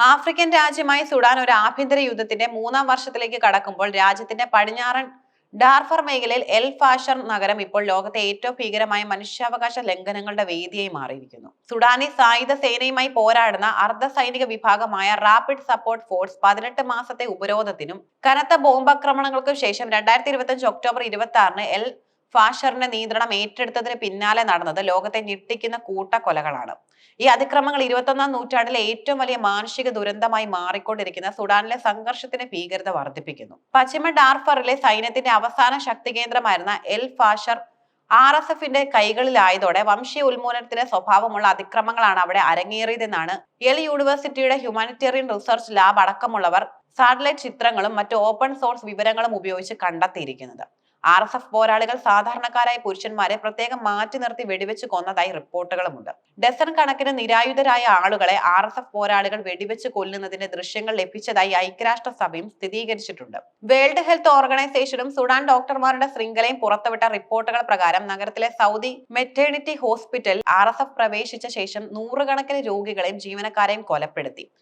African രാജ്യമായ Sudan ഒരു ആഭ്യന്തര യുദ്ധത്തിന്റെ മൂന്നാം വർഷത്തിലേക്ക് കടക്കുമ്പോൾ രാജ്യത്തിന്റെ പടിഞ്ഞാറൻ ഡാർഫർ മേഖലയിൽ എൽ ഫാഷർ നഗരം ഇപ്പോൾ ലോകത്തെ ഏറ്റവും ഭീകരമായ മനുഷ്യാവകാശ ലംഘനങ്ങളുടെ വേദിയായി മാറിയിരിക്കുന്നു. സുഡാനി സായുധ സേനയുമായി പോരാടുന്ന അർദ്ധ സൈനിക വിഭാഗമായ റാപ്പിഡ് സപ്പോർട്ട് ഫോഴ്സ് 18 മാസത്തെ ഉപരോധത്തിനും കനത്ത ബോംബാക്രമണങ്ങൾക്കും ശേഷം 2025 ഒക്ടോബർ 26-ന് എൽ ഫാഷറിന്റെ നിയന്ത്രണം ഏറ്റെടുത്തതിന് പിന്നാലെ നടന്നത് ലോകത്തെ ഞെട്ടിക്കുന്ന കൂട്ടക്കൊലകളാണ്. ഈ അതിക്രമങ്ങൾ 21ാം നൂറ്റാണ്ടിലെ ഏറ്റവും വലിയ മാനുഷിക ദുരന്തമായി മാറിക്കൊണ്ടിരിക്കുന്ന സുഡാനിലെ സംഘർഷത്തിന്റെ ഭീകരത വർദ്ധിപ്പിക്കുന്നു. പശ്ചിമ ഡാർഫറിലെ സൈന്യത്തിന്റെ അവസാന ശക്തി കേന്ദ്രമായിരുന്ന എൽ ഫാഷർ RSFന്റെ കൈകളിലായതോടെ വംശീയ ഉന്മൂലനത്തിന്റെ സ്വഭാവമുള്ള അതിക്രമങ്ങളാണ് അവിടെ അരങ്ങേറിയതെന്നാണ് യെൽ യൂണിവേഴ്സിറ്റിയുടെ ഹ്യൂമാനിറ്റേറിയൻ റിസർച്ച് ലാബ് അടക്കമുള്ളവർ സാറ്റലൈറ്റ് ചിത്രങ്ങളും മറ്റ് ഓപ്പൺ സോഴ്സ് വിവരങ്ങളും ഉപയോഗിച്ച് കണ്ടെത്തിയിരിക്കുന്നത്. RSF പോരാളികൾ സാധാരണക്കാരായ പുരുഷന്മാരെ പ്രത്യേകം മാറ്റി നിർത്തി വെടിവെച്ച് കൊന്നതായി റിപ്പോർട്ടുകളുമുണ്ട്. ഡസൻ കണക്കിന് നിരായുധരായ ആളുകളെ RSF പോരാളികൾ വെടിവെച്ച് കൊല്ലുന്നതിന്റെ ദൃശ്യങ്ങൾ ലഭിച്ചതായി ഐക്യരാഷ്ട്രസഭയും സ്ഥിരീകരിച്ചിട്ടുണ്ട്. വേൾഡ് ഹെൽത്ത് ഓർഗനൈസേഷനും സുഡാൻ ഡോക്ടർമാരുടെ ശൃംഖലയും പുറത്തുവിട്ട റിപ്പോർട്ടുകൾ പ്രകാരം നഗരത്തിലെ സൗദി മെറ്റേണിറ്റി ഹോസ്പിറ്റലിൽ RSF പ്രവേശിച്ച ശേഷം നൂറുകണക്കിന് രോഗികളെയും ജീവനക്കാരെയും കൊലപ്പെടുത്തി.